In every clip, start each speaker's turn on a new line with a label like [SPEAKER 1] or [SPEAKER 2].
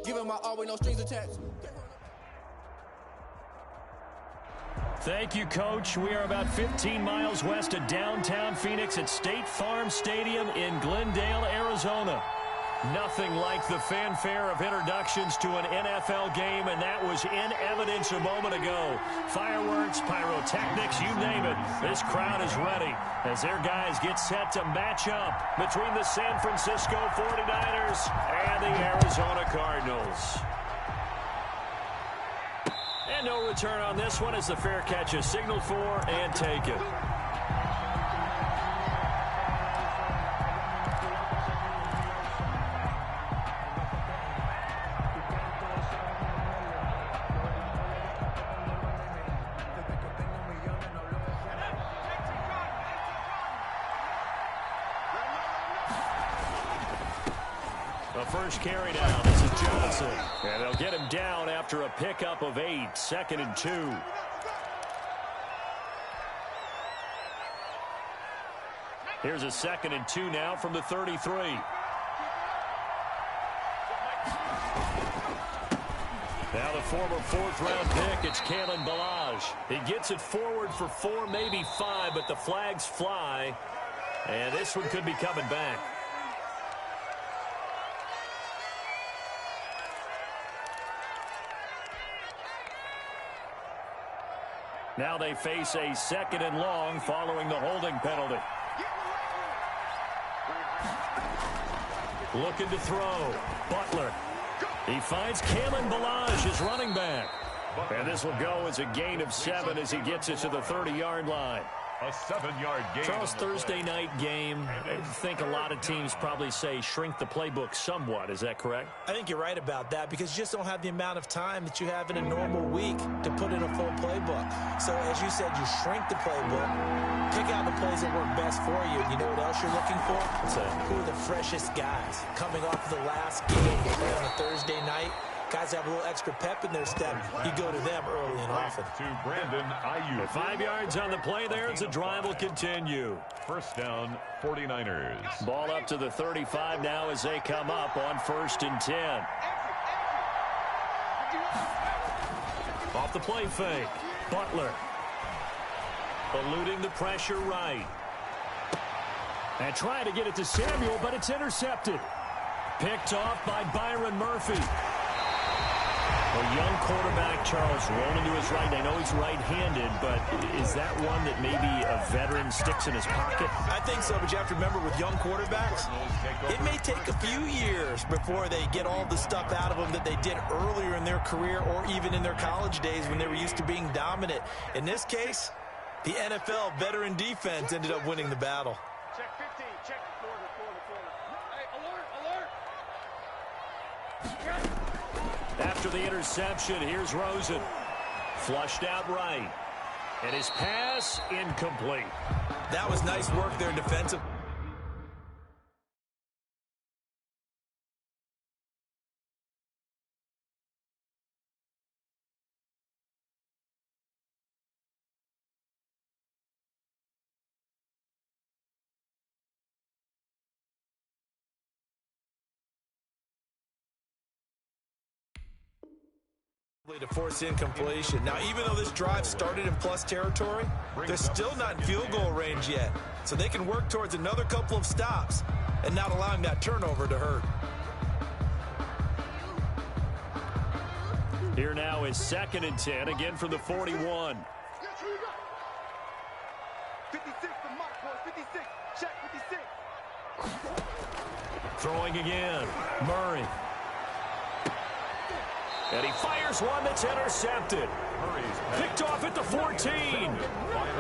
[SPEAKER 1] Giving my all with no strings attached.
[SPEAKER 2] Thank you, Coach. We are about 15 miles west of downtown Phoenix at State Farm Stadium in Glendale, Arizona. Nothing like the fanfare of introductions to an NFL game, and that was in evidence a moment ago. Fireworks, pyrotechnics, you name it. This crowd is ready as their guys get set to match up between the San Francisco 49ers and the Arizona Cardinals. And no return on this one as the fair catch is signaled for and taken. The first carry down. This is Johnson. And they'll get him down after a pickup of 8. 2nd and 2. Here's a 2nd and 2 now from the 33. Now the former 4th-round pick, it's Kalen Ballage. He gets it forward for 4, maybe 5, but the flags fly. And this one could be coming back. Now they face a 2nd and long following the holding penalty. Looking to throw. Butler. He finds Kalen Ballage, his running back. And this will go as a gain of 7 as he gets it to the 30-yard line.
[SPEAKER 3] A 7-yard gain.
[SPEAKER 2] Charles, Thursday night game, I think a lot of teams probably say shrink the playbook somewhat. Is that correct?
[SPEAKER 4] I think you're right about that because you just don't have the amount of time that you have in a normal week to put in a full playbook. So as you said, you shrink the playbook, pick out the plays that work best for you. You know what else you're looking for? Who are the freshest guys coming off of the last game you play on a Thursday night? Guys have a little extra pep in their step. You go to them early and often.
[SPEAKER 3] To Brandon Ayuk.
[SPEAKER 2] 5 yards on the play there as the drive will continue.
[SPEAKER 3] First down, 49ers.
[SPEAKER 2] Ball up to the 35 now as they come up on 1st and 10. Off the play fake. Butler. Eluding the pressure right. And trying to get it to Samuel, but it's intercepted. Picked off by Byron Murphy. A young quarterback, Charles, rolling to his right. I know he's right-handed, but is that one that maybe a veteran sticks in his pocket?
[SPEAKER 4] I think so, but you have to remember with young quarterbacks, it may take a few years before they get all the stuff out of them that they did earlier in their career or even in their college days when they were used to being dominant. In this case, the NFL veteran defense ended up winning the battle.
[SPEAKER 5] Check 15, check corner. Hey, alert.
[SPEAKER 2] After the interception, here's Rosen. Flushed out right. And his pass incomplete.
[SPEAKER 4] That was nice work there defensive. To force incompletion. Now, even though this drive started in plus territory, they're still not in field goal range yet. So they can work towards another couple of stops and not allowing that turnover to hurt.
[SPEAKER 2] Here now is 2nd and 10, again from the 41.
[SPEAKER 5] 56, the mark, boys. 56. Check 56.
[SPEAKER 2] Throwing again. Murray. And he fires one that's intercepted. Picked off at the 14.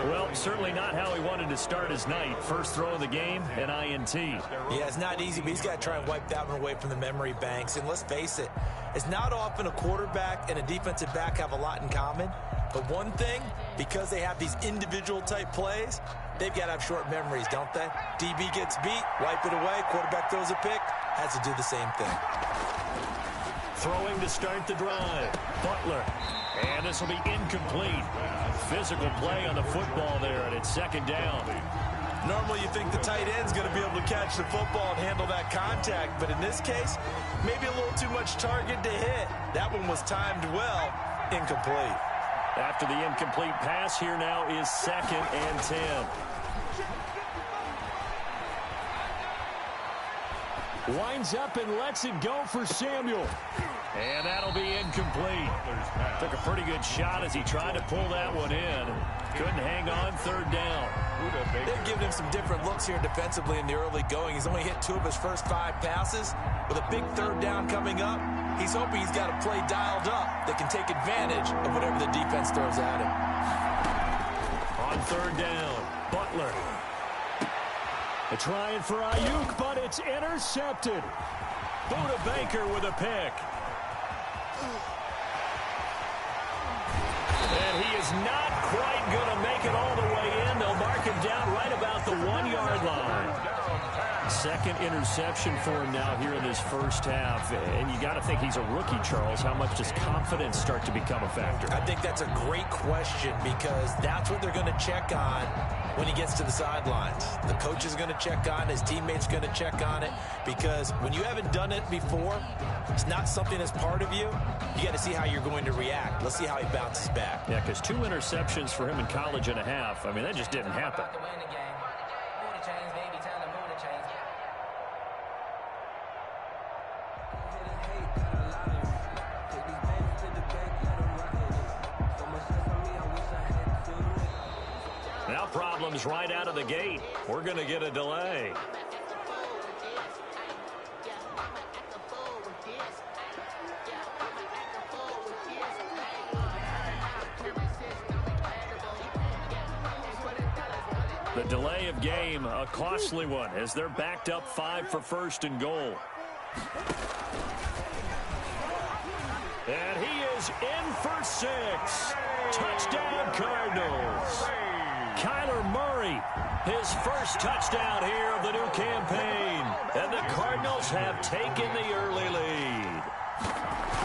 [SPEAKER 2] Well, certainly not how he wanted to start his night. First throw of the game, an INT.
[SPEAKER 4] Yeah, it's not easy, but he's got to try and wipe that one away from the memory banks. And let's face it, it's not often a quarterback and a defensive back have a lot in common. But one thing, because they have these individual type plays, they've got to have short memories, don't they? DB gets beat, wipe it away, quarterback throws a pick, has to do the same thing.
[SPEAKER 2] Throwing to start the drive. Butler. And this will be incomplete. Physical play on the football there, and it's 2nd down.
[SPEAKER 4] Normally you think the tight end's going to be able to catch the football and handle that contact, but in this case, maybe a little too much target to hit. That one was timed well, incomplete.
[SPEAKER 2] After the incomplete pass, here now is 2nd and 10. Winds up and lets it go for Samuel. And that'll be incomplete. Took a pretty good shot as he tried to pull that one in. Couldn't hang on, 3rd down.
[SPEAKER 4] They've given him some different looks here defensively in the early going. He's only hit 2 of his first 5 passes. With a big 3rd down coming up, he's hoping he's got a play dialed up that can take advantage of whatever the defense throws at him.
[SPEAKER 2] On 3rd down, Butler. They're trying for Ayuk, but it's intercepted. Buda Baker with a pick. And he is not quite going to make it all the way in. They'll mark him down right about the 1-yard line. 2nd interception for him now here in this first half. And you got to think he's a rookie, Charles. How much does confidence start to become a factor?
[SPEAKER 4] I think that's a great question because that's what they're going to check on when he gets to the sidelines. The coach is going to check on, his teammates going to check on it, because when you haven't done it before, it's not something that's part of you. You got to see how you're going to react. Let's see how he bounces back.
[SPEAKER 2] Yeah, because 2 interceptions for him in college and a half. I mean, that just didn't happen. Now problems right out of the gate. We're going to get a delay. The delay of game, a costly one, as they're backed up 5 for 1st and goal. And he is in for 6. Touchdown, Cardinals. Kyler Murray, his first touchdown here of the new campaign. And the Cardinals have taken the early lead.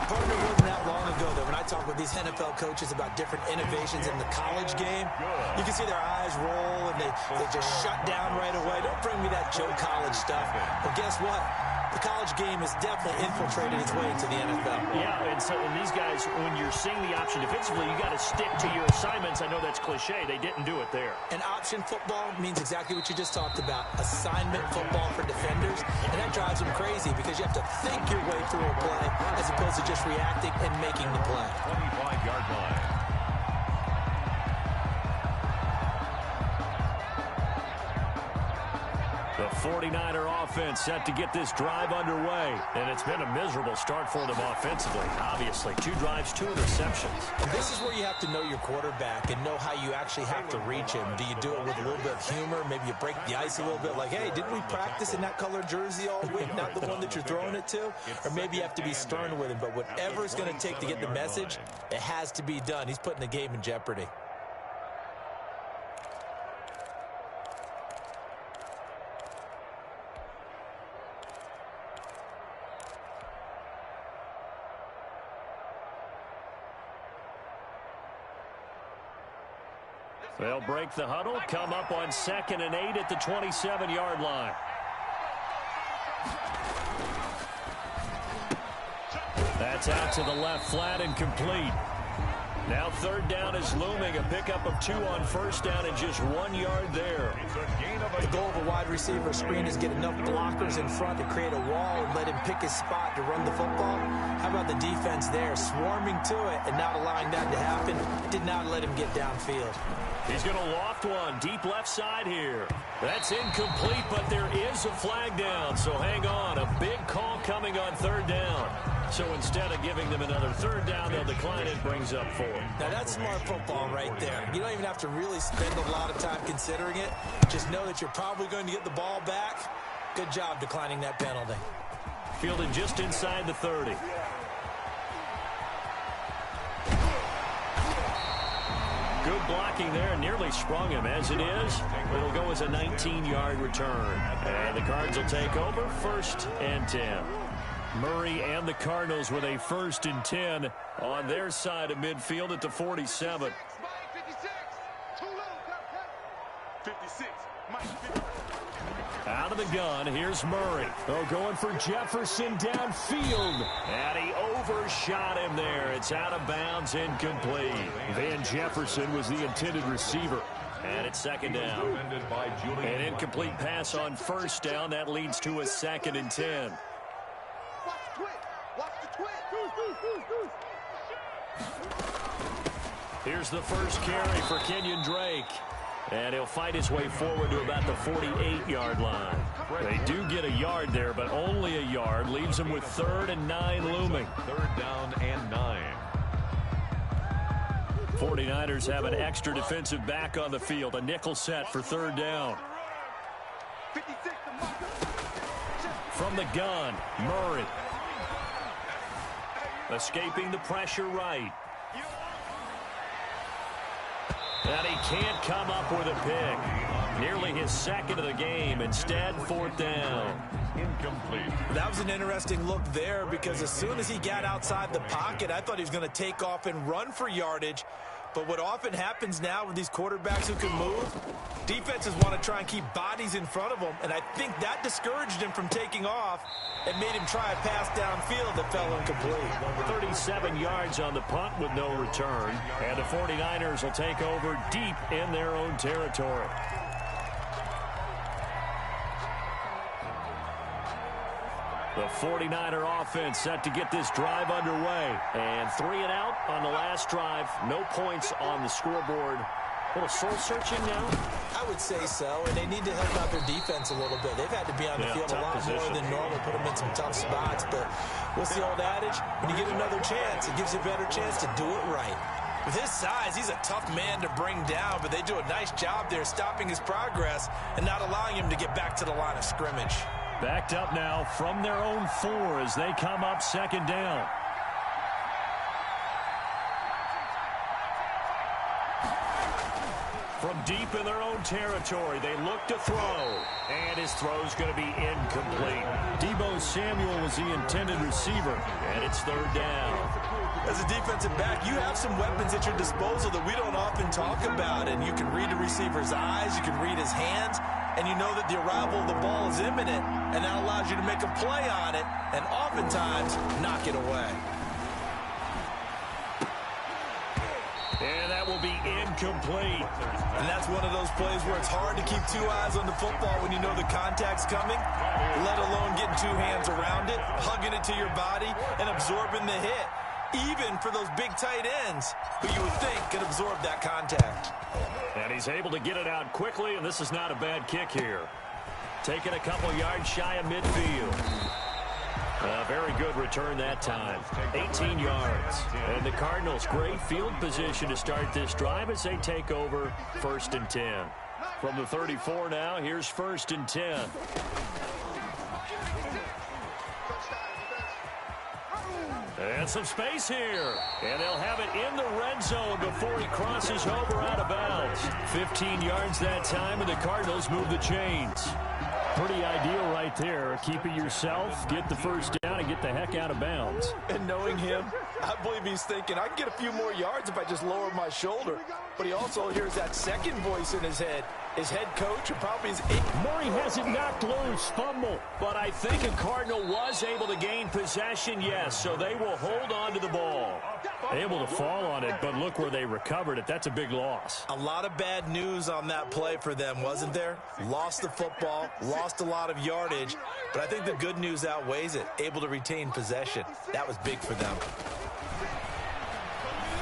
[SPEAKER 4] Partner, wasn't that long ago that when I talk with these NFL coaches about different innovations in the college game, you can see their eyes roll and they just shut down right away. Don't bring me that Joe College stuff. Well, guess what? The college game has definitely infiltrated its way into the NFL.
[SPEAKER 2] Yeah, and these guys, when you're seeing the option defensively, you got to stick to your assignments. I know that's cliche. They didn't do it there.
[SPEAKER 4] And option football means exactly what you just talked about, assignment football for defenders. And that drives them crazy because you have to think your way through a play as opposed to just reacting and making the play.
[SPEAKER 3] 25-yard line.
[SPEAKER 2] The 49er offense set to get this drive underway. And it's been a miserable start for them offensively. Obviously, 2 drives, 2 interceptions.
[SPEAKER 4] This is where you have to know your quarterback and know how you actually have to reach him. Do you do it with a little bit of humor? Maybe you break the ice a little bit like, hey, didn't we practice in that colored jersey all week? Not the one that you're throwing it to? Or maybe you have to be stern with him. But whatever it's going to take to get the message, it has to be done. He's putting the game in jeopardy.
[SPEAKER 2] They'll break the huddle, come up on 2nd and 8 at the 27-yard line. That's out to the left flat and complete. Now 3rd down is looming, a pickup of 2 on 1st down and just 1 yard there.
[SPEAKER 4] The goal of a wide receiver screen is get enough blockers in front to create a wall and let him pick his spot to run the football. How about the defense there, swarming to it and not allowing that to happen? Did not let him get downfield.
[SPEAKER 2] He's going to loft one deep left side here. That's incomplete, but there is a flag down, so hang on. A big call coming on 3rd down. So instead of giving them another 3rd down, they'll decline it, brings up 4.
[SPEAKER 4] Now that's smart football right there. You don't even have to really spend a lot of time considering it. Just know that you're probably going to get the ball back. Good job declining that penalty.
[SPEAKER 2] Fielded just inside the 30. Good blocking there, nearly sprung him. As it is, it'll go as a 19-yard return. And the Cards will take over 1st and 10. Murray and the Cardinals with a 1st and 10 on their side of midfield at the 47.
[SPEAKER 5] 56.
[SPEAKER 2] Out of the gun, here's Murray. Oh, going for Jefferson downfield. And he overshot him there. It's out of bounds, incomplete. Van Jefferson was the intended receiver. And it's second down. An incomplete pass on first down. That leads to a 2nd and 10.
[SPEAKER 5] Watch the twist. Watch the twist.
[SPEAKER 2] Here's the first carry for Kenyon Drake. And he'll fight his way forward to about the 48-yard line. They do get a yard there, but only a yard. Leaves them with 3rd and 9 looming.
[SPEAKER 3] 3rd down and 9.
[SPEAKER 2] 49ers have an extra defensive back on the field. A nickel set for 3rd down.
[SPEAKER 5] 56.
[SPEAKER 2] From the gun, Murray. Escaping the pressure right. And he can't come up with a pick. Nearly his 2nd of the game. Instead, 4th down.
[SPEAKER 3] Incomplete.
[SPEAKER 4] That was an interesting look there because as soon as he got outside the pocket, I thought he was going to take off and run for yardage. But what often happens now with these quarterbacks who can move, defenses want to try and keep bodies in front of them, and I think that discouraged him from taking off and made him try a pass downfield that fell incomplete.
[SPEAKER 2] 37 yards on the punt with no return, and the 49ers will take over deep in their own territory. The 49er offense set to get this drive underway. And 3 and out on the last drive. No points on the scoreboard. A little soul-searching now?
[SPEAKER 4] I would say so, and they need to help out their defense a little bit. They've had to be on the field a lot more than normal, put them in some tough spots. But what's the old adage? When you get another chance, it gives you a better chance to do it right. With his size, he's a tough man to bring down, but they do a nice job there stopping his progress and not allowing him to get back to the line of scrimmage.
[SPEAKER 2] Backed up now from their own 4 as they come up 2nd down. From deep in their own territory, they look to throw. And his throw's going to be incomplete. Deebo Samuel was the intended receiver, and it's 3rd down.
[SPEAKER 4] As a defensive back, you have some weapons at your disposal that we don't often talk about, and you can read the receiver's eyes, you can read his hands, and you know that the arrival of the ball is imminent, and that allows you to make a play on it, and oftentimes knock it away.
[SPEAKER 2] And that will be incomplete.
[SPEAKER 4] And that's one of those plays where it's hard to keep 2 eyes on the football when you know the contact's coming, let alone getting 2 hands around it, hugging it to your body, and absorbing the hit. Even for those big tight ends who you would think could absorb that contact.
[SPEAKER 2] And he's able to get it out quickly, and this is not a bad kick here. Taking a couple yards shy of midfield. A very good return that time. 18 yards. And the Cardinals, great field position to start this drive as they take over 1st and 10. From the 34 now, here's 1st and 10. And some space here. And they'll have it in the red zone before he crosses over out of bounds. 15 yards that time, and the Cardinals move the chains. Pretty ideal right there. Keep it yourself, get the first down, and get the heck out of bounds.
[SPEAKER 4] And knowing him, I believe he's thinking, I can get a few more yards if I just lower my shoulder. But he also hears that second voice in his head. His head coach and probably his...
[SPEAKER 2] Murray has it knocked loose, fumble. But I think a Cardinal was able to gain possession, yes, so they will hold on to the ball. Able to fall on it, but look where they recovered it. That's a big loss.
[SPEAKER 4] A lot of bad news on that play for them, wasn't there? Lost the football, lost a lot of yardage, but I think the good news outweighs it. Able to retain possession. That was big for them.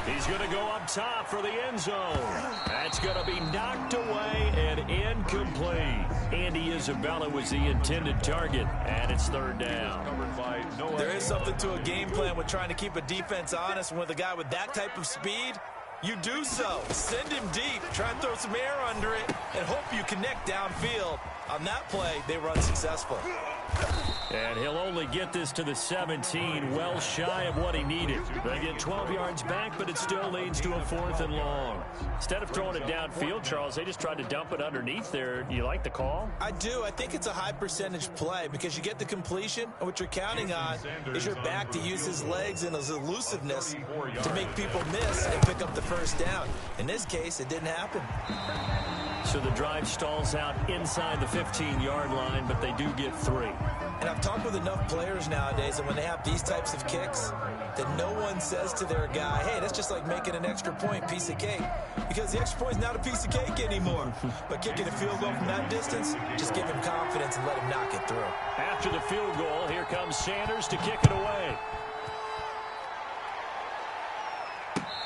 [SPEAKER 2] He's going to go up top for the end zone. That's going to be knocked away and incomplete. Andy Isabella was the intended target, and it's 3rd down.
[SPEAKER 4] There is something to a game plan with trying to keep a defense honest, and with a guy with that type of speed, you do so. Send him deep, try and throw some air under it, and hope you connect downfield. On that play, they run successful.
[SPEAKER 2] And he'll only get this to the 17, well shy of what he needed. They get 12 yards back, but it still leads to a 4th and long. Instead of throwing it downfield, Charles, they just tried to dump it underneath there. Do you like the call?
[SPEAKER 4] I do. I think it's a high percentage play because you get the completion, and what you're counting on is your back to use his legs and his elusiveness to make people miss and pick up the first down. In this case, it didn't happen.
[SPEAKER 2] So the drive stalls out inside the 15-yard line, but they do get 3.
[SPEAKER 4] And I've talked with enough players nowadays that when they have these types of kicks, that no one says to their guy, hey, that's just like making an extra point, piece of cake. Because the extra point is not a piece of cake anymore. But kicking a field goal from that distance, just give him confidence and let him knock it through.
[SPEAKER 2] After the field goal, here comes Sanders to kick it away.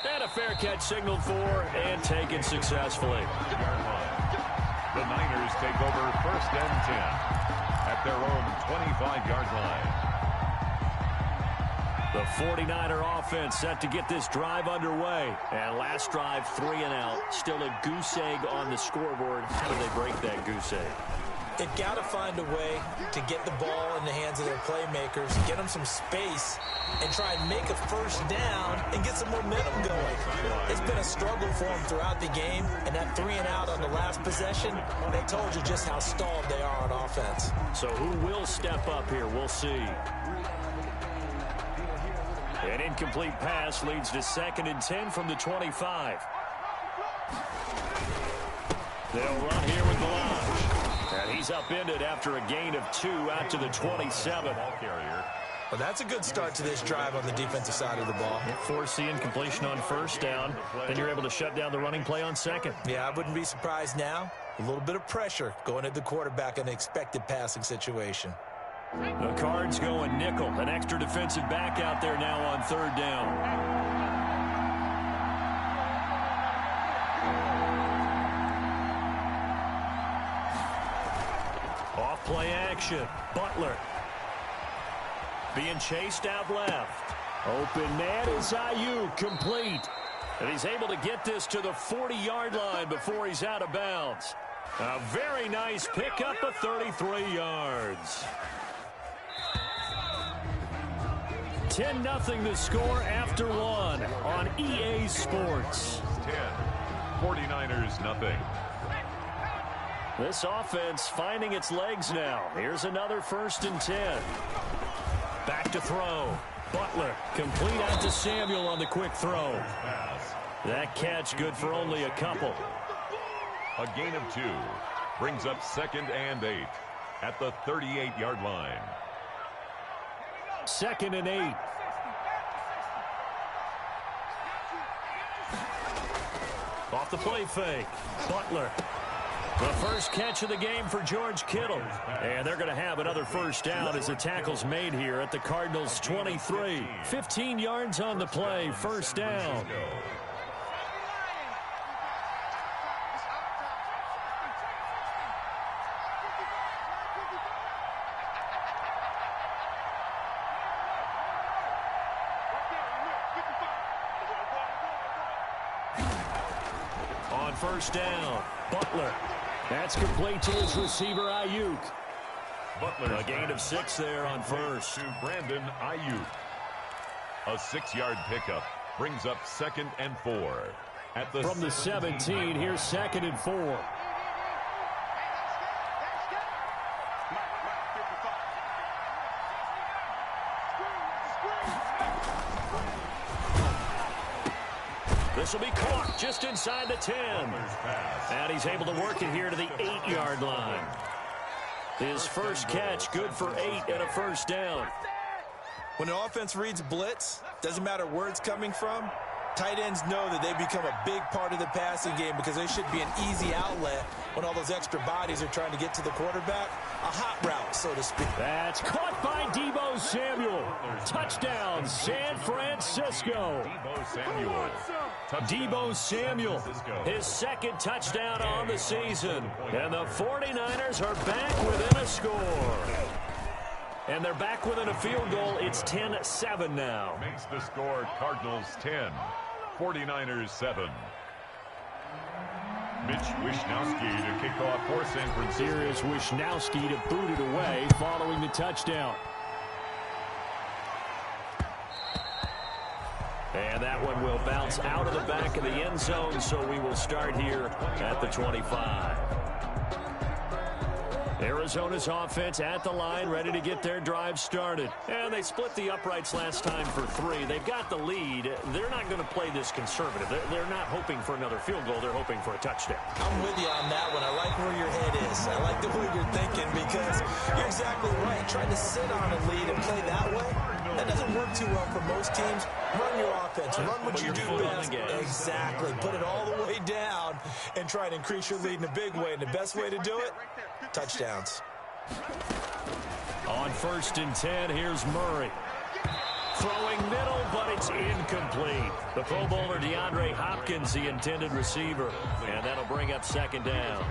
[SPEAKER 2] And a fair catch signaled for and taken successfully.
[SPEAKER 3] The Niners take over 1st and 10 at their own 25-yard line.
[SPEAKER 2] The 49er offense set to get this drive underway. And last drive, 3 and out. Still a goose egg on the scoreboard. How do they break that goose egg?
[SPEAKER 4] They've got to find a way to get the ball in the hands of their playmakers, get them some space, and try and make a first down and get some momentum going. It's been a struggle for them throughout the game, and that 3 and out on the last possession, they told you just how stalled they are on offense.
[SPEAKER 2] So who will step up here? We'll see. An incomplete pass leads to 2nd and 10 from the 25. They'll run here with the launch. And he's upended after a gain of 2 out to the 27.
[SPEAKER 4] Well, that's a good start to this drive on the defensive side of the ball.
[SPEAKER 2] Force the incompletion on 1st down. Then you're able to shut down the running play on 2nd.
[SPEAKER 4] Yeah, I wouldn't be surprised now. A little bit of pressure going at the quarterback in an expected passing situation.
[SPEAKER 2] The Cards going nickel. An extra defensive back out there now on 3rd down. Play action. Butler. Being chased out left. Open man is Ayuk, complete. And he's able to get this to the 40-yard line before he's out of bounds. A very nice pickup of 33 yards. 10-0 the score after 1 on EA Sports.
[SPEAKER 3] 10. 49ers nothing.
[SPEAKER 2] This offense finding its legs now. Here's another 1st and 10. Back to throw. Butler complete out to Samuel on the quick throw. That catch good for only a couple.
[SPEAKER 3] A gain of 2 brings up 2nd and 8 at the 38-yard line.
[SPEAKER 2] 2nd and 8. Off the play fake. Butler. The first catch of the game for George Kittle. And they're going to have another 1st down as the tackle's made here at the Cardinals' 23. 15 yards on the play, 1st down. On 1st down, Butler. That's complete to his receiver, Ayuk.
[SPEAKER 3] Butler,
[SPEAKER 2] a gain of 6 there on 1st.
[SPEAKER 3] To Brandon Ayuk. A 6-yard pickup brings up 2nd and 4. At the
[SPEAKER 2] From the 17, here's 2nd and 4. This will be caught just inside the 10. And he's able to work it here to the 8-yard line. His first catch good for 8 and a 1st down.
[SPEAKER 4] When the offense reads blitz, doesn't matter where it's coming from, tight ends know that they become a big part of the passing game because they should be an easy outlet when all those extra bodies are trying to get to the quarterback. A hot route, so to speak.
[SPEAKER 2] That's caught by Deebo Samuel. Touchdown, San Francisco. Deebo Samuel, his 2nd touchdown on the season. And the 49ers are back within a score. And they're back within a field goal. It's 10-7 now.
[SPEAKER 3] Makes the score Cardinals 10, 49ers 7. Mitch Wishnowsky to kick off for San Francisco.
[SPEAKER 2] Here is Wishnowsky to boot it away following the touchdown. And that one will bounce out of the back of the end zone, so we will start here at the 25. Arizona's offense at the line, ready to get their drive started. And they split the uprights last time for 3. They've got the lead. They're not going to play this conservative. They're not hoping for another field goal. They're hoping for a touchdown.
[SPEAKER 4] I'm with you on that one. I like where your head is. I like the way you're thinking because you're exactly right. Trying to sit on a lead and play that way, that doesn't work too well for most teams. Run your offense. Run what you do best. Exactly. Put it all the way down and try to increase your lead in a big way. And the best way to do it, touchdowns.
[SPEAKER 2] On 1st and 10, here's Murray. Throwing middle, but it's incomplete. The Pro Bowler DeAndre Hopkins, the intended receiver. And that'll bring up 2nd down.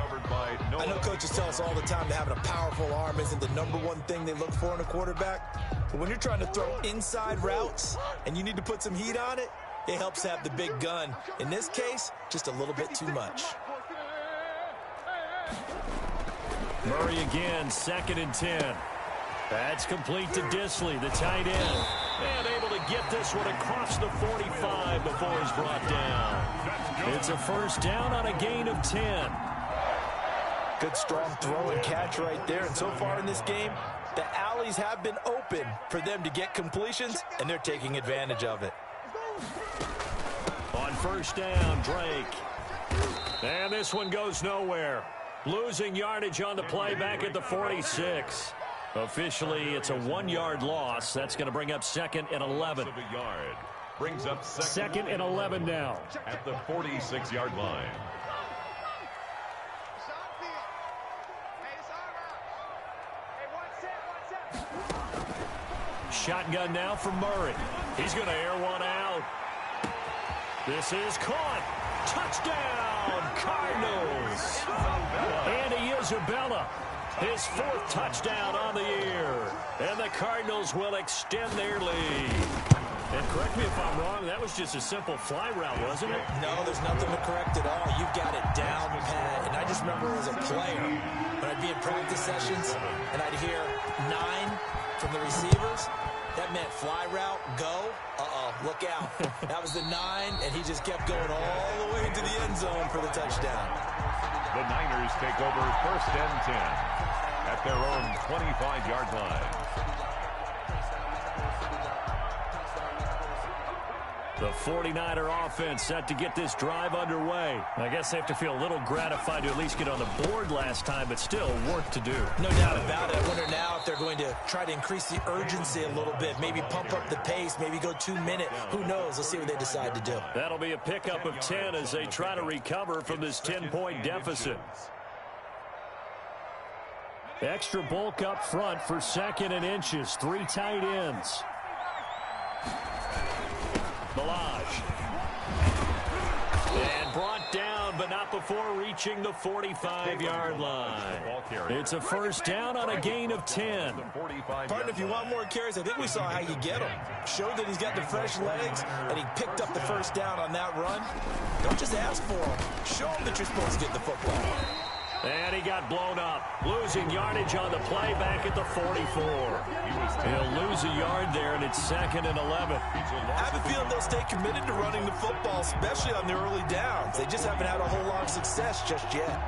[SPEAKER 4] I know coaches tell us all the time that having a powerful arm isn't the #1 thing they look for in a quarterback. But when you're trying to throw inside routes and you need to put some heat on it, it helps have the big gun. In this case, just a little bit too much.
[SPEAKER 2] Murray again, 2nd and 10. That's complete to Disley, the tight end. And able to get this one across the 45 before he's brought down. It's a 1st down on a gain of 10.
[SPEAKER 4] Good strong throw and catch right there. And so far in this game, the alleys have been open for them to get completions, and they're taking advantage of it.
[SPEAKER 2] On 1st down, Drake. And this one goes nowhere. Losing yardage on the play back at the 46. Officially, it's a 1-yard loss. That's going to bring up 2nd and 11.
[SPEAKER 3] Brings up
[SPEAKER 2] 2nd and 11 now.
[SPEAKER 3] At the 46-yard line.
[SPEAKER 2] Shotgun now for Murray. He's going to air one out. This is caught. Touchdown, Cardinals. Andy Isabella, his 4th touchdown on the year. And the Cardinals will extend their lead. And correct me if I'm wrong, that was just a simple fly route, wasn't it?
[SPEAKER 4] No, there's nothing to correct at all. You've got it down pat. And I just remember as a player, when I'd be in practice sessions and I'd hear 9 from the receivers, that meant fly route, go. Look out. That was the 9, and he just kept going all the way into the end zone for the touchdown.
[SPEAKER 3] The Niners take over 1st and 10 at their own 25-yard line.
[SPEAKER 2] The 49er offense set to get this drive underway. I guess they have to feel a little gratified to at least get on the board last time, but still work to do.
[SPEAKER 4] No doubt about it. I wonder now if they're going to try to increase the urgency a little bit, maybe pump up the pace, maybe go 2-minute. Who knows? Let's see what they decide to do.
[SPEAKER 2] That'll be a pickup of 10 as they try to recover from this 10-point deficit. Extra bulk up front for 2nd and inches. 3 tight ends. Balaj. And brought down, but not before reaching the 45-yard line. It's a 1st down on a gain of 10.
[SPEAKER 4] Partner, if you want more carries, I think we saw how you get them. Showed that he's got the fresh legs, and he picked up the 1st down on that run. Don't just ask for them. Show them that you're supposed to get the football.
[SPEAKER 2] And he got blown up. Losing yardage on the play back at the 44. He'll lose a yard there, and it's 2nd and 11.
[SPEAKER 4] I have a feeling they'll stay committed to running the football, especially on the early downs. They just haven't had a whole lot of success just yet.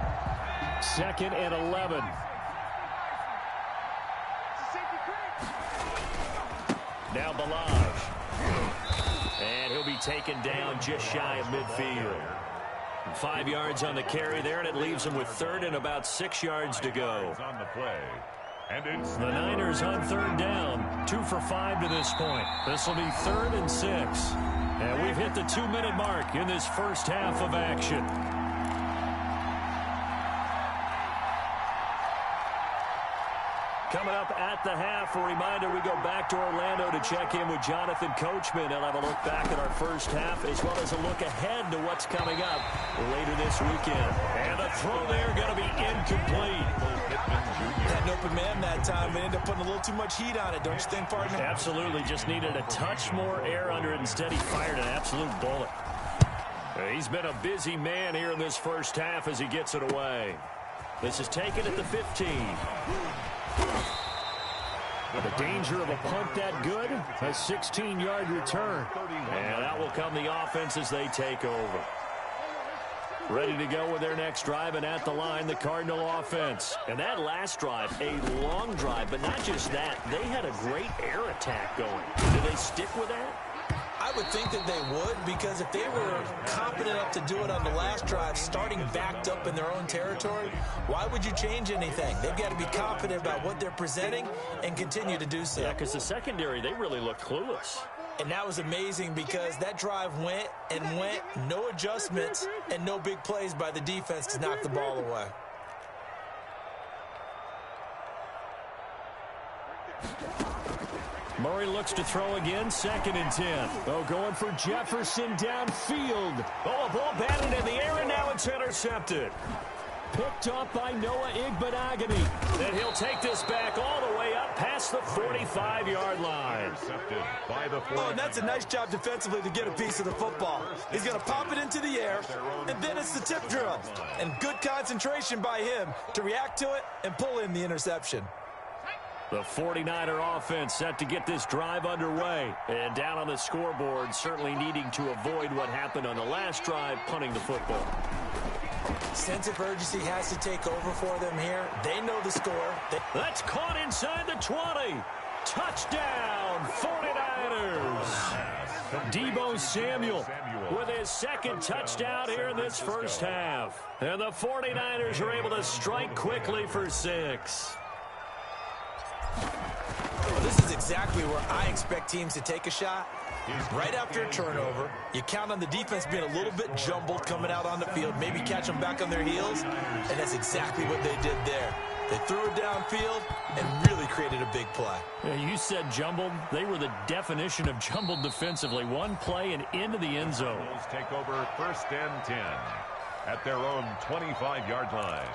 [SPEAKER 2] 2nd and 11. Now Balaj. And he'll be taken down just shy of midfield. 5 yards on the carry there, and it leaves him with 3rd and about 6 yards to go.
[SPEAKER 3] On the play. And it's
[SPEAKER 2] the Niners on 3rd down. 2 for 5 to this point. This will be 3rd and 6. And we've hit the 2-minute mark in this first half of action. Coming up at the half, a reminder, we go back to Orlando to check in with Jonathan Coachman. He'll have a look back at our first half as well as a look ahead to what's coming up later this weekend. And the throw there going to be incomplete.
[SPEAKER 4] Had an open man that time. They ended up putting a little too much heat on it, don't you think, partner?
[SPEAKER 2] Absolutely. Just needed a touch more air under it. Instead, he fired an absolute bullet. He's been a busy man here in this first half as he gets it away. This is taken at the 15. The danger of a punt that good, a 16-yard return. And out will come the offense as they take over. Ready to go with their next drive, and at the line, the Cardinal offense. And that last drive, a long drive, but not just that. They had a great air attack going. Do they stick with that?
[SPEAKER 4] I would think that they would, because if they were confident enough to do it on the last drive, starting backed up in their own territory, why would you change anything? They've got to be confident about what they're presenting and continue to do so.
[SPEAKER 2] Yeah, because the secondary, they really looked clueless.
[SPEAKER 4] And that was amazing because that drive went and went, no adjustments, and no big plays by the defense to knock the ball away.
[SPEAKER 2] Murray looks to throw again, 2nd and 10. Oh, going for Jefferson downfield. Oh, a ball batted in the air, and now it's intercepted. Picked up by Noah Igbenogany. And he'll take this back all the way up past the 45-yard line.
[SPEAKER 3] Intercepted by the 49ers.
[SPEAKER 4] Oh, and that's a nice job defensively to get a piece of the football. He's going to pop it into the air, and then it's the tip drill. And good concentration by him to react to it and pull in the interception.
[SPEAKER 2] The 49er offense set to get this drive underway. And down on the scoreboard, certainly needing to avoid what happened on the last drive, punting the football.
[SPEAKER 4] Sense of urgency has to take over for them here. They know the score.
[SPEAKER 2] That's caught inside the 20. Touchdown, 49ers. Deebo Samuel with his 2nd touchdown here in this first half. And the 49ers are able to strike quickly for 6.
[SPEAKER 4] Well, this is exactly where I expect teams to take a shot. Right after a turnover, you count on the defense being a little bit jumbled coming out on the field, maybe catch them back on their heels, and that's exactly what they did there. They threw it downfield and really created a big play.
[SPEAKER 2] Yeah, you said jumbled. They were the definition of jumbled defensively. One play and into the end zone.
[SPEAKER 3] Bills take over 1st and 10 at their own 25-yard line.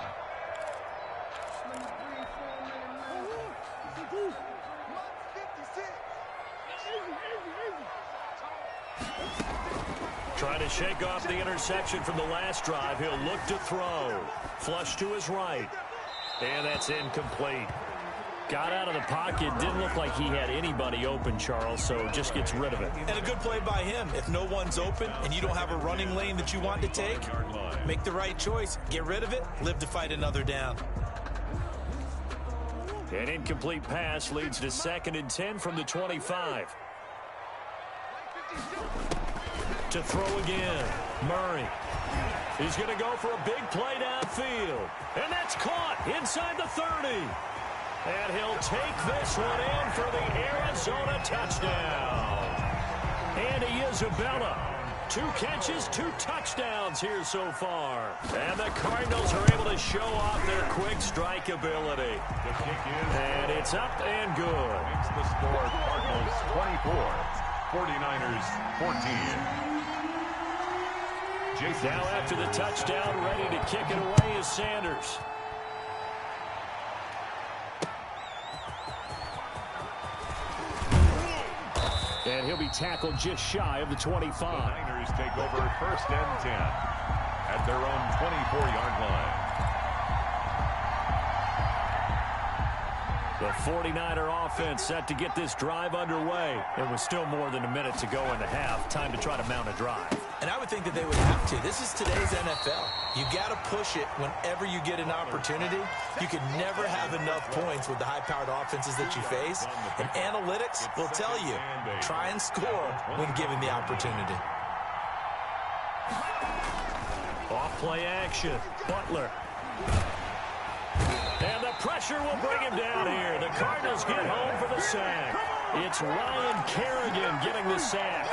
[SPEAKER 2] Trying to shake off the interception from the last drive. He'll look to throw. Flush to his right. And that's incomplete. Got out of the pocket. Didn't look like he had anybody open, Charles, so just gets rid of it.
[SPEAKER 4] And a good play by him. If no one's open and you don't have a running lane that you want to take, make the right choice. Get rid of it. Live to fight another down.
[SPEAKER 2] An incomplete pass leads to 2nd and 10 from the 25. To throw again, Murray. He's going to go for a big play downfield. And that's caught inside the 30. And he'll take this one in for the Arizona touchdown. Andy Isabella. 2 catches, 2 touchdowns here so far. And the Cardinals are able to show off their quick strike ability.
[SPEAKER 3] The kick is,
[SPEAKER 2] and it's up and good.
[SPEAKER 3] Makes the score Cardinals 24, 49ers 14.
[SPEAKER 2] Now after the touchdown, ready to kick it away is Sanders. And he'll be tackled just shy of the 25.
[SPEAKER 3] The Niners take over 1st and 10 at their own 24-yard line.
[SPEAKER 2] The 49er offense set to get this drive underway. It was still more than a minute to go in the half. Time to try to mount a drive.
[SPEAKER 4] And I would think that they would have to. This is today's NFL. You got to push it whenever you get an opportunity. You can never have enough points with the high-powered offenses that you face. And analytics will tell you, try and score when given the opportunity.
[SPEAKER 2] Off-play action. Butler. And the pressure will bring him down here. The Cardinals get home for the sack. It's Ryan Kerrigan getting the sack.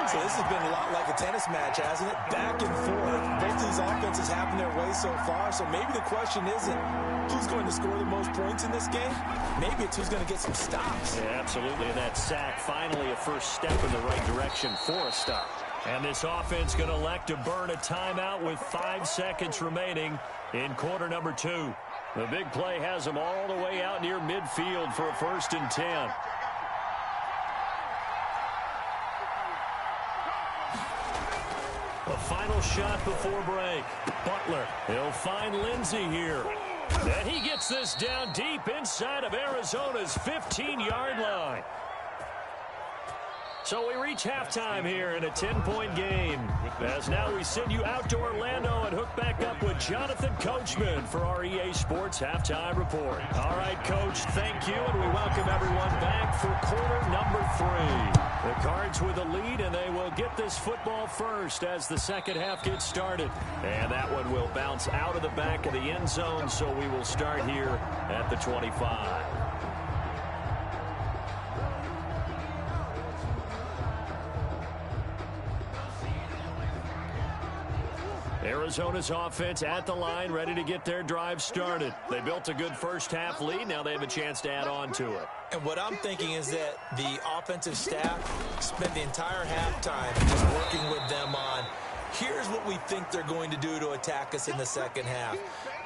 [SPEAKER 4] So this has been a lot like a tennis match, hasn't it? Back and forth. Both these offenses having their way so far. So maybe the question isn't who's going to score the most points in this game. Maybe it's who's going to get some stops.
[SPEAKER 2] Yeah, absolutely. And that sack, finally a first step in the right direction for a stop. And this offense going to elect to burn a timeout with 5 seconds remaining in quarter number 2. The big play has them all the way out near midfield for a 1st and 10. A final shot before break. Butler, he'll find Lindsey here. And he gets this down deep inside of Arizona's 15-yard line. So we reach halftime here in a 10-point game. As now we send you out to Orlando and hook back up with Jonathan Coachman for our EA Sports Halftime Report. All right, Coach, thank you, and we welcome everyone back for quarter number 3. The Cards with a lead, and they will get this football first as the second half gets started. And that one will bounce out of the back of the end zone, so we will start here at the 25. Arizona's offense at the line, ready to get their drive started. They built a good first half lead. Now they have a chance to add on to it.
[SPEAKER 4] And what I'm thinking is that the offensive staff spent the entire halftime just working with them on, here's what we think they're going to do to attack us in the second half.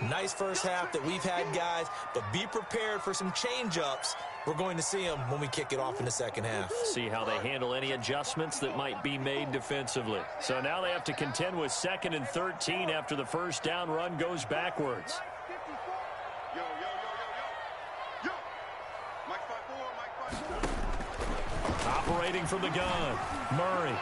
[SPEAKER 4] Nice first half that we've had, guys, but be prepared for some change-ups. We're going to see them when we kick it off in the second half.
[SPEAKER 2] See how they handle any adjustments that might be made defensively. So now they have to contend with 2nd and 13 after the first down run goes backwards.
[SPEAKER 5] Yo, yo, yo, yo, yo. Yo. Mike 5-4, Mike 5-4.
[SPEAKER 2] Operating from the gun, Murray.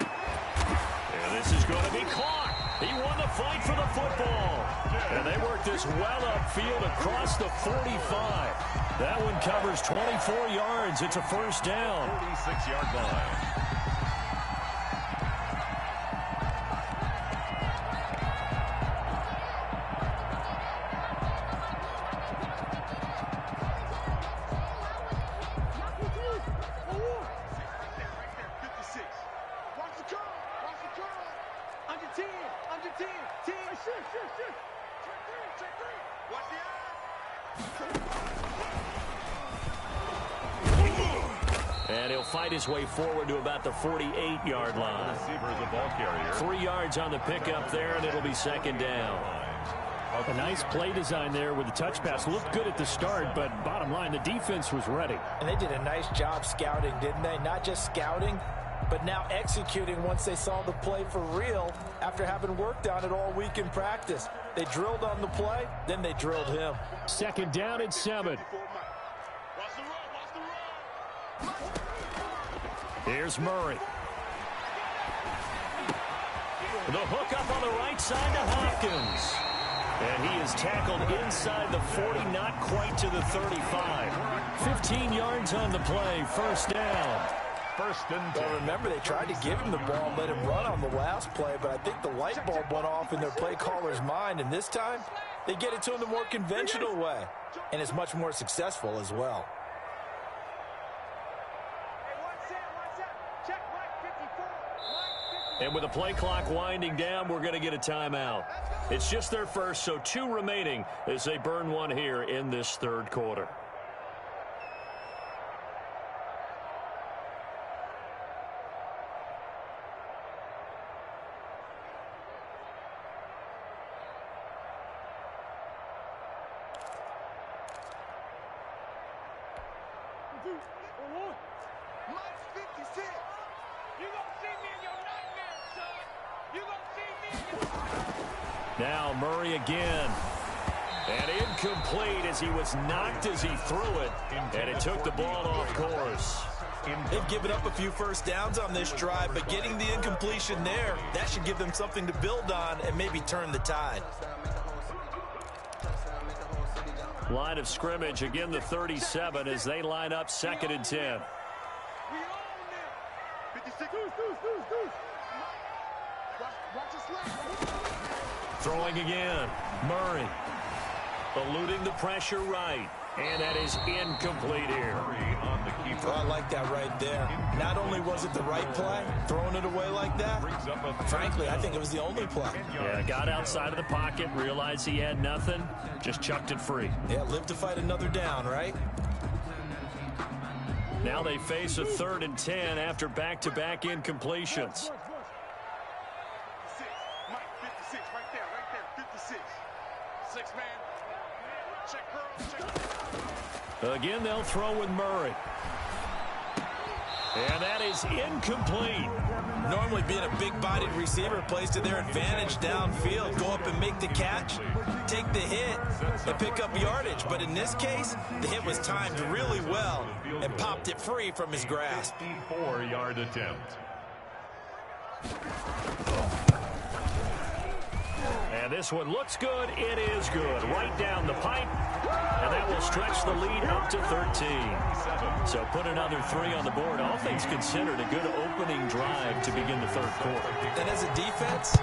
[SPEAKER 2] And this is going to be caught. He won the fight for the football. And they work this well upfield across the 45. That one covers 24 yards. It's a first down.
[SPEAKER 3] 46-yard line.
[SPEAKER 2] And he'll fight his way forward to about the 48-yard line.
[SPEAKER 3] Receiver is a ball carrier.
[SPEAKER 2] 3 yards on the pickup there, and it'll be second down.
[SPEAKER 1] A nice play design there with the touch pass. Looked good at the start, but bottom line, the defense was ready.
[SPEAKER 4] And they did a nice job scouting, didn't they? Not just scouting, but now executing once they saw the play for real after having worked on it all week in practice. They drilled on the play, then they drilled him.
[SPEAKER 1] Second down and 7.
[SPEAKER 2] Here's Murray. The hook up on the right side to Hopkins. And he is tackled inside the 40, not quite to the 35. 15 yards on the play, first down.
[SPEAKER 3] First and 10.
[SPEAKER 4] Well, remember, they tried to give him the ball and let him run on the last play, but I think the light bulb went off in their play caller's mind, and this time they get it to him the more conventional way, and it's much more successful as well.
[SPEAKER 2] And with the play clock winding down, we're going to get a timeout. It's just their first, so 2 remaining as they burn one here in this third quarter. Now Murray again. And incomplete as he was knocked as he threw it. And it took the ball off course.
[SPEAKER 4] They've given up a few first downs on this drive, but getting the incompletion there, that should give them something to build on and maybe turn the tide.
[SPEAKER 2] Line of scrimmage, again the 37 as they line up 2nd and 10. Throwing again, Murray. Eluding the pressure right. And that is incomplete here.
[SPEAKER 4] Oh, I like that right there. Not only was it the right play, throwing it away like that, frankly, I think it was the only play.
[SPEAKER 2] Yeah, got outside of the pocket, realized he had nothing, just chucked it free.
[SPEAKER 4] Yeah, live to fight another down, right?
[SPEAKER 2] Now they face a 3rd and 10 after back-to-back incompletions. Again, they'll throw with Murray. And that is incomplete.
[SPEAKER 4] Normally being a big-bodied receiver plays to their advantage downfield. Go up and make the catch, take the hit, and pick up yardage. But in this case, the hit was timed really well and popped it free from his grasp.
[SPEAKER 3] 54-yard attempt.
[SPEAKER 2] And this one looks good. It is good. Right down the pipe. And that will stretch the lead up to 13. So put another 3 on the board. All things considered, a good opening drive to begin the third quarter.
[SPEAKER 4] And as a defense,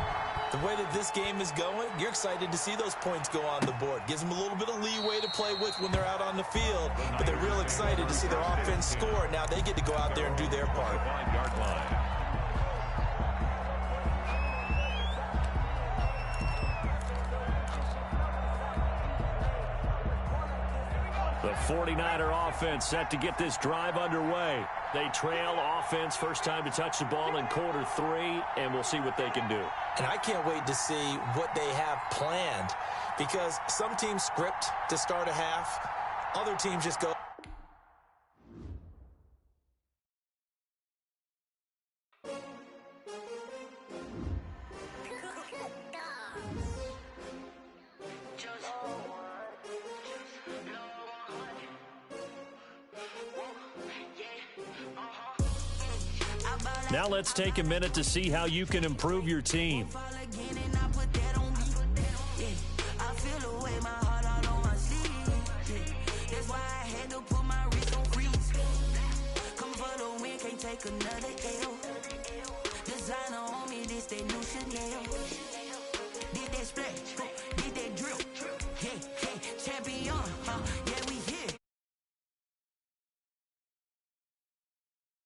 [SPEAKER 4] the way that this game is going, you're excited to see those points go on the board. Gives them a little bit of leeway to play with when they're out on the field. But they're real excited to see their offense score. Now they get to go out there and do their part.
[SPEAKER 3] 5-yard line.
[SPEAKER 2] The 49er offense set to get this drive underway. They trail offense, first time to touch the ball in quarter 3, and we'll see what they can do.
[SPEAKER 4] And I can't wait to see what they have planned, because some teams script to start a half, other teams just go.
[SPEAKER 2] Now let's take a minute to see how you can improve your team.
[SPEAKER 6] Champion,